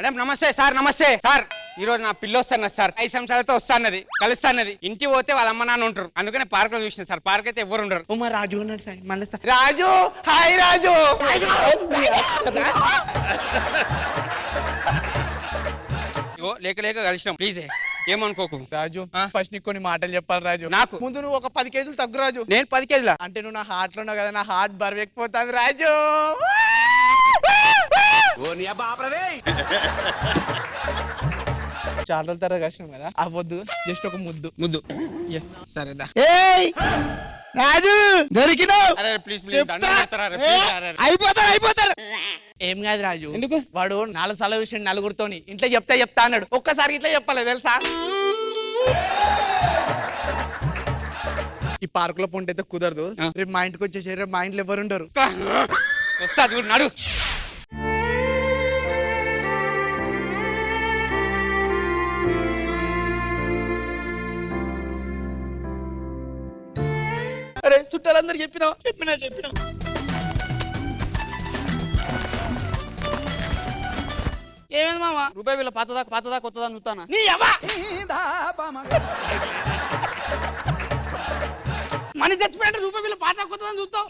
Madam నమస్తే sir. నమస్తే sir. ఈ రోజు నా పిల్ల వస్తున్నది సార్. 5 సంవత్సరాలతో వస్తాన్నది, కలుస్తాన్నది. ఇంటికి పోతే వాళ్ళ అమ్మ నాన్న ఉంటారు, అందుకనే పార్క్ లో చూసిన సార్. పార్క్ అయితే ఎవరు ఉండరు. ఉమా రాజు ఉన్నాడు సార్. మళ్ళీ రాజు, హాయ్ రాజు. లేక లేక కలిసినాం, ప్లీజ్ ఏమనుకోకు రాజు. ఫస్ట్ నీకు కొన్ని మాటలు చెప్పాలి రాజు. నాకు ముందు నువ్వు ఒక 10 కేజీలు తగ్గు రాజు. నేను 10 కేజీల అంటే నువ్వు నా హార్ట్ లో ఉన్నావు కదా, నా హార్ట్ బరువెక్కిపోతుంది రాజు. చాలా రోజుల తర్వాత కలిసినాం కదా, అవ్వద్దు జస్ట్ ఒక ముద్దు. ముద్దు ఎస్ సరేదా. రాజు దొరికినావు. ప్లీజ్ అయిపోతారు. ఏం కాదు రాజు. ఎందుకు? వాడు 4 సార్లు విషయం నలుగురితోని ఇంట్లో చెప్తా అన్నాడు. ఒక్కసారి ఇట్లా చెప్పాలి తెలుసా. ఈ పార్క్ లో పొంటైతే కుదరదు. రేపు మా ఇంటికి వచ్చేసి రేపు మా ఇంట్లో ఎవరు ఉండరు. వస్తా చూడు నాడు. అరే చుట్టాలందరూ చెప్పినా. ఏమైంది మామ? రూపాయి వీళ్ళ పాతదా కొత్తదా చూస్తానా? నీ అవ్వ! మనిషి చచ్చిపోయాడు, రూపాయి వీళ్ళ పాత కొత్తదని చూస్తావు.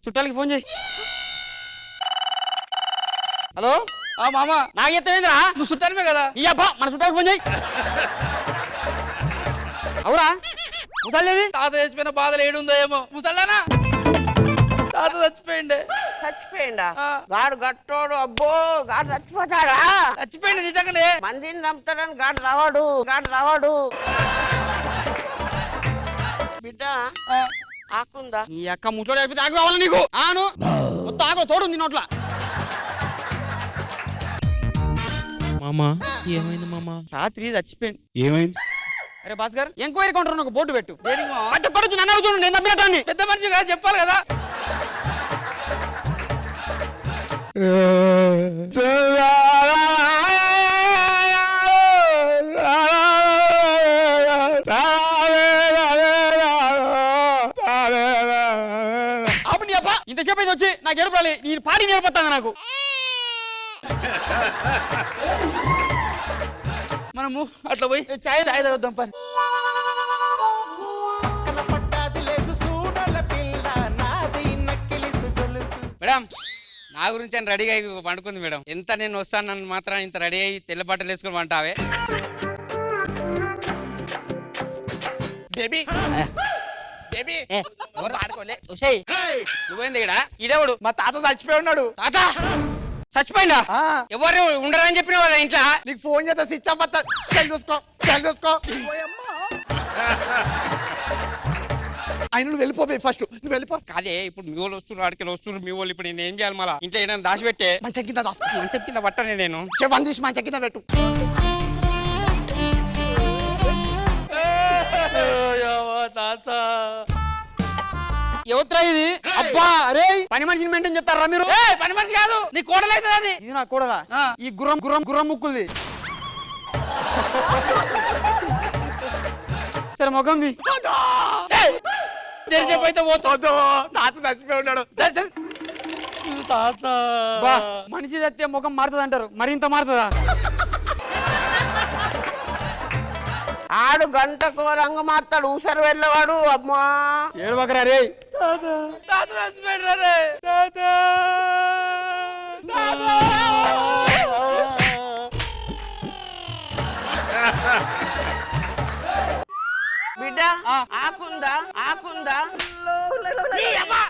చుట్టాలకి ఫోన్ చేయి. హలో మామ నాకు ఎత్తవేంద్రా? నువ్వు చుట్టాలమే కదా. ఈ అబ్బా మన చుట్టాలకి ఫోన్ చేయి. అవురా ముసలి తాత చచ్చిపోయిన బాధలు ఏడుందో ఏమో. ముసల్లానా తాత చచ్చిపోయిండా? గాడు గట్టోడు. అబ్బో గాడు చచ్చిపోతాడా? చచ్చిపోయింది నిజంగానే. మందిని చంపుతాడని గాడు రావాడు. బిడ్డ ఆకుందా? ఈ అక్క ముసలోడు అయిపోతే ఆకు కావాలి నీకు. ఆను మొత్తం ఆకు తోడుంది నోట్ల. మామా ఏమైంది మామా? రాత్రి చచ్చిపోయింది. ఏమైంది? అరే భాస్కర్ ఎంక్వైరీ కౌంటర్ ఒక బోర్డు పెట్టు. దేనికి నన్ను అడుగుతుండు, నేను తప్పినట్టాన్ని. పెద్ద మనిషి కదా, చెప్పాలి కదా. అప్పుడు నీ అబ్బా ఇంతసేపు అయితే వచ్చి నాకు ఎడుపురాలి. నేను పాడి నేర్పొస్తాను నాకు. మనము అట్లా పోయి చాయ్ తాగొద్దాం పని. మేడం నా గురించి అని రెడీగా అయి పండుకుంది మేడం. ఎంత నేను వస్తాను మాత్రం ఇంత రెడీ అయ్యి తెల్ల బట్టలు వేసుకొని పంటావే. Baby baby ఆడుకోలే. నువ్వేంది ఇక్కడ? ఈడేవుడు మా తాత చచ్చిపోయి ఉన్నాడు. తాత చచ్చిపోయిందా? ఎవరు ఉండరని చెప్పిన వాళ్ళ ఇంట్లో. నీకు ఫోన్ చేస్తా, స్విచ్ ఆఫ్ వస్తా. చూసుకో ఆయన నువ్వు వెళ్ళిపోయి ఫస్ట్. నువ్వు వెళ్ళిపో. కాదే ఇప్పుడు మీ వాళ్ళు వస్తున్నారు, ఆడికి వస్తున్నారు మీ వాళ్ళు. ఇప్పుడు నేను ఏం చేయాలి? మళ్ళీ ఇంట్లో ఏదైనా దాచిపెట్టే. మంచం కింద దాసుకో. మంచం కింద పట్టనే నేను. శవం తీసి మంచం కింద పెట్టు. ఎవత్రా ఇది? అబ్బా అరే పని మనిషిని మెయింటైన్ చెప్తారా మీరు? పని మనిషి కాదు, నీ కోడలు అవుతుంది అది. ఇది నా కూడలా? ఈ గుర్రం ముక్కుది. సరే మొగంది. తెరిచిపోతే పోతావు. తాత చచ్చిపోయి ఉన్నాడు. తాత మనిషి చస్తే ముఖం మారుతుంది అంటారు, మరింత మారుతుందా? ఆడు గంటకు రంగు మారుతాడు, ఊసరు వెళ్ళవాడు. అమ్మా ఏడు బకరా రే. తాత చచ్చిపోయాడు రే. బిడ్డ ఆకుందా?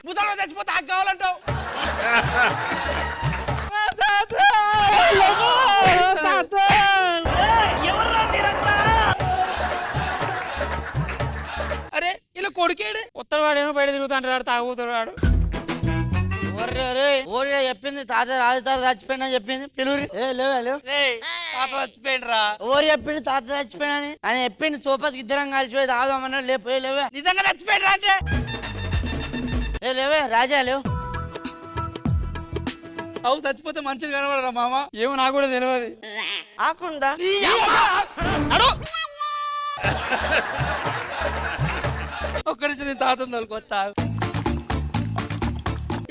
ముసలి చచ్చిపోతే ఆకు కావాలంటావు. అరే ఇలా కొడుకేడు. కొత్తవాడేమో బయట తిరుగుతాడు, తాగుతాడు వాడు. చెప్పింది తాత రాజు తాత చచ్చిపోయినా చెప్పింది. పిలువురి. లేవు తాత చచ్చిపోయిండు రా. ఎవరు చెప్పింది తాత చచ్చిపోయినా అని చెప్పింది. సోపతికి ఇద్దరం కలిసిపోయి తాగుదామన్నా. లేవే నిజంగా చచ్చిపోయిండు రా అంటే. లేవే రాజా లేవు. అవు చచ్చిపోతే మంచిది కనబడరా మామ. ఏమో నాకు కూడా తెలియదు. ఆకుందా? ఒక్కరించి నేను తాతను తోలుకొస్తా.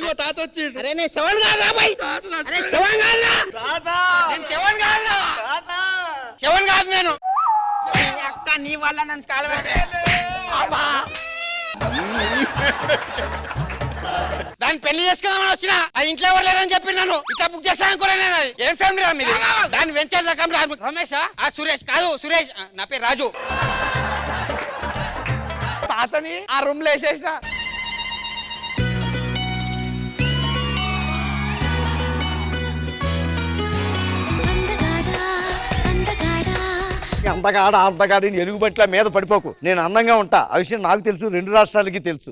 ఇదిగో తాత వచ్చిండు. అరే నేను శవన్ కాదురా బాయ్. అరే శవన్ కాదురా. నేను శవన్ కాదురా. శవన్ కాదు నేను. అక్క నీ వల్ల నన్ను కాలు దాన్ని పెళ్లి చేసుకుందామని వచ్చిన అది ఇంట్లో ఎవరు లేదని చెప్పి నన్ను ఇట్లా బుక్ చేస్తాను కూడా నేను. అది ఏం ఫ్యామిలీ రా మీది? దాన్ని వెంచర్ రకం రమేష్ సురేష్ కాదు సురేష్ నా పేరు రాజు. తాతని ఆ రూమ్ లో వేసేసిన. అంతగాడి ఎలుగుబంట్ల మీద పడిపోకు. నేను అందంగా ఉంటా, ఆ విషయం నాకు తెలుసు, 2 రాష్ట్రాలకి తెలుసు.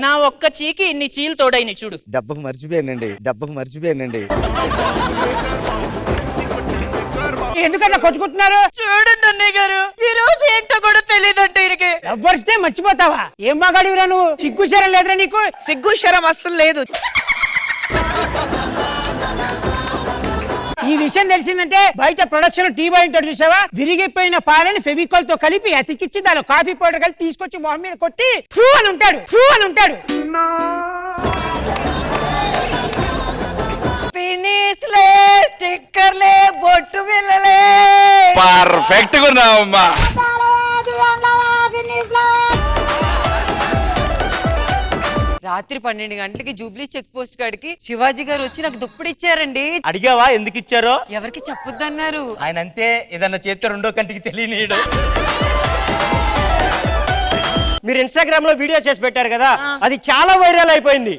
నా ఒక్క చీకి ఇన్ని చీలు తోడైన చూడు. దెబ్బకు మర్చిపోయానండి. ఎందుకట్లా కొట్టుకుంటున్నారు? చూడండి అన్నయ్య గారు, ఈ రోజు ఏంటో కూడా తెలియదంటే ఈయనకి. ఎవ్వరిస్తే మర్చిపోతావా? ఏం బాగాడివిరా నువ్వు? సిగ్గుశరం లేదురా నీకు? సిగ్గు శరం అస్సలు లేదు. ఈ విషయం తెలిసిందంటే బయట ప్రొడక్షన్ టీ బాయ్ ఉంటాడు చూసావా, విరిగిపోయిన పాలని ఫెవికాల్ తో కలిపి అతికిచ్చి దాని కాఫీ పౌడర్ కలిపి తీసుకొచ్చి మొహం మీద కొట్టి ఫూ అని ఉంటాడు. ఫినిష్లే, స్టిక్కర్లే, బొట్టు బిళ్ళలే. పర్ఫెక్ట్ గా ఉన్నావమ్మా. రాత్రి 12 గంటలకి జూబ్లీ చెక్ పోస్ట్ కాడికి శివాజీ గారు వచ్చి నాకు దుప్పుడు ఇచ్చారండి. అడిగావా ఎందుకు ఇచ్చారో? ఎవరికి చెప్పొద్దన్నారు. ఆయన అంతే, ఏదన్నా చేస్తే 2వ కంటికి తెలియనీయడు. మీరు ఇన్స్టాగ్రామ్ లో వీడియో చేసి పెట్టారు కదా, అది చాలా వైరల్ అయిపోయింది.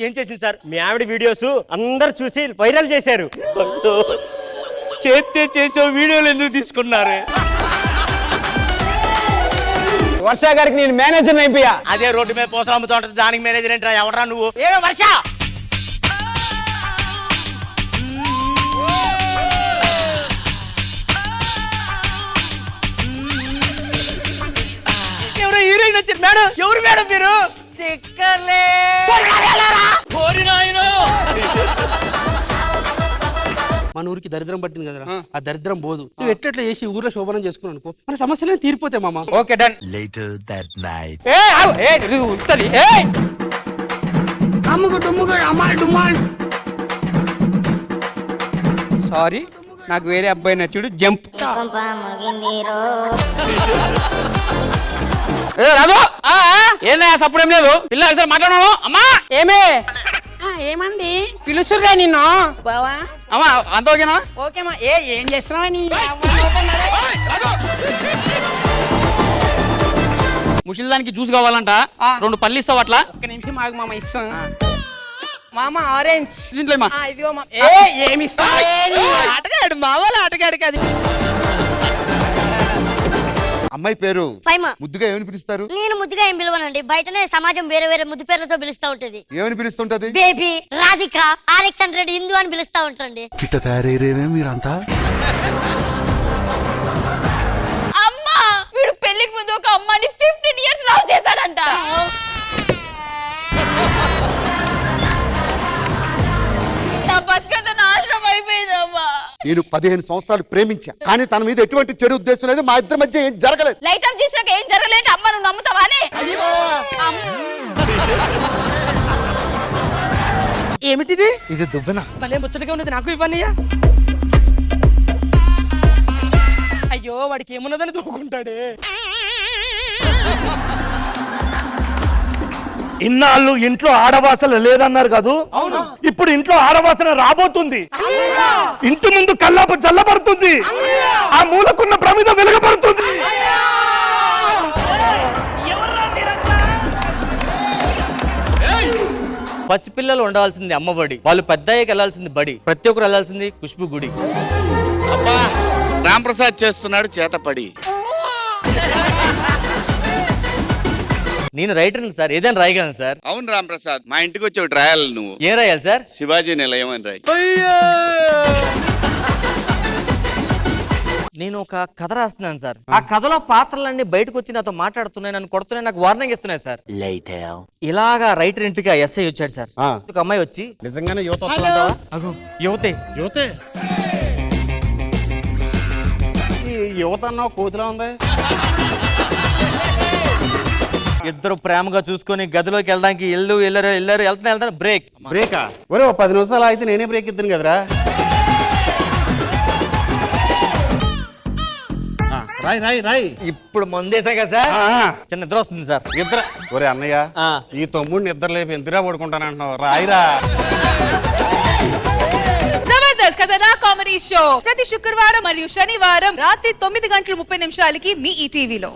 ఏం చేసింది సార్? మీ ఆవిడ వీడియోస్ అందరు చూసి వైరల్ చేశారు. చేస్తే చేసే వీడియోలు ఎందుకు తీసుకున్నారు? వర్ష గారికి నేను మేనేజర్ అయిపోయా. అదే రోడ్డు మీద పోసలు అమ్ముతా ఉంటుంది, దానికి మేనేజర్ ఏంట్రా? ఎవరా నువ్వు? ఏమో వర్ష, ఎవరో హీరోయిన్ వచ్చింది మేడం. ఎవరు మేడం మీరు? స్టిక్కర్లే. మన ఊరికి దరిద్రం పట్టింది కదరా, ఆ దరిద్రం పోదు. నువ్వు ఎట్లా చేసి ఊర్లో శోభనం చేసుకున్నావు అనుకో, మన సమస్యలే తీరిపోతాయి మామ. Okay done. సారీ, నాకు వేరే అబ్బాయి నచ్చుడు. జంప్. ఏందా సప్పుడు ఏం లేదు. పిల్లలు సార్ మాట్లాడను. అమ్మా ఏమే ఏమండి పిలుసురా నిన్ను బావా? అమ్మా అంత ఓకేనా? ఓకేమా. ఏం చేస్తున్నావని ముసలి దానికి జ్యూస్ కావాలంట, 2 పళ్ళు ఇస్తావు అట్లా. ఒక్క నిమిషం ఆగు మామ, ఇస్తాం. మామ ఆరెంజ్ దీంట్లో ఇమ్మా. ఇదిగో మామ. ఏమి ఇస్తా? ఆటగాడు మా వాళ్ళ ఆటగాడు కాదు. అమ్మాయి పేరు ఫైమా. ముద్దుగా ఏమని పిలుస్తారు? నేను ముద్దుగా ఏం పిలవనండి, బయటనే సమాజం వేరే వేరే ముద్దు పేర్లతో పిలుస్తా ఉంటది. ఏమని పిలుస్తుంటది? బేబీ, రాధిక, RX100, హిందూ అని పిలుస్తా ఉంటాండి. ఇట్ట తయారయ్యేనే మీరంతా. అమ్మా, వీడు పెళ్లికి ముందు ఒక అమ్మాయిని 15 years లవ్ చేశాడంట. నా బతుకంత నాశనం అయిపోయిందమ్మా. నేను 15 సంవత్సరాలు ప్రేమించా, కానీ తన మీద ఎటువంటి చెడు ఉద్దేశం లేదు. మా ఇద్దరి మధ్య ఏం జరగలేదు. లైట్ ఆఫ్ చేసినాక ఏం జరగలేదు. అమ్మ నువ్వు నమ్ముతావానే? ఏమిటిది? ఇది దువ్వెన. భలే ముచ్చటగా ఉన్నది, నాకు ఇవ్వనియా. అయ్యో వాడికి ఏమున్నదని దూకుంటాడే. ఇన్నాళ్ళు ఇంట్లో ఆడవాసన లేదన్నారు కాదు, ఇప్పుడు ఇంట్లో ఆడవాసన రాబోతుంది. ఇంటి ముందు కల్లాప చల్లబడుతుంది, ఆ మూలకున్న ప్రమిద వెలుగబడుతుంది. పసిపిల్లలు ఉండాల్సింది అమ్మబడి, వాళ్ళు పెద్దయ్యకి వెళ్ళాల్సింది బడి, ప్రతి ఒక్కరు వెళ్ళాల్సింది ఖుష్బు గుడి. అబ్బా రాంప్రసాద్ చేస్తున్నాడు చేతపడి. నేను రైటర్ని సార్, ఏదైనా రాయగలను సార్. అవును రాంప్రసాద్, మా ఇంటికి వచ్చి ఒకటి రాయాలి నువ్వు. ఏం రాయాలి సార్? శివాజీ నిలయం అని రాయి. నేను ఒక కథ రాస్తున్నాను సార్. ఆ కథలో పాత్రలన్నీ బయటకు వచ్చి నాతో మాట్లాడుతున్నాయి, నన్ను కొడుతున్నాయి, నాకు వార్నింగ్ ఇస్తున్నాయి సార్. ఇలాగా రైటర్ ఇంటికి ఎస్ఐ వచ్చాడు సార్. ఒక అమ్మాయి వచ్చి, నిజంగానే యువత యువతే యువతే ఈ యువత అన్న కోతిలా ఉంది. ఇద్దరు ప్రేమగా చూసుకొని గదిలోకి వెళ్ళడానికి వెళ్తాను బ్రేక్. బ్రేకా ఒరే 10 నిమిషాలు అయితే నేనే బ్రేక్ ఇద్దాను కదరా. రాయ్ రాయ్ రాయ్. ఇప్పుడు మందేసా కదా సార్, చిన్న నిద్ర వస్తుంది సార్. నిద్ర ఒరే అన్నయ్య, ఈ తమ్ముడు నిద్ర లేపి ఎంతరా పడుకుంటానంటున్నావు, రాయిరా. జబర్దస్త్ ఖతర్నాక్ కామెడీ షో ప్రతి శుక్రవారం మరియు శనివారం రాత్రి 9:30 మీ ఈటీవీలో.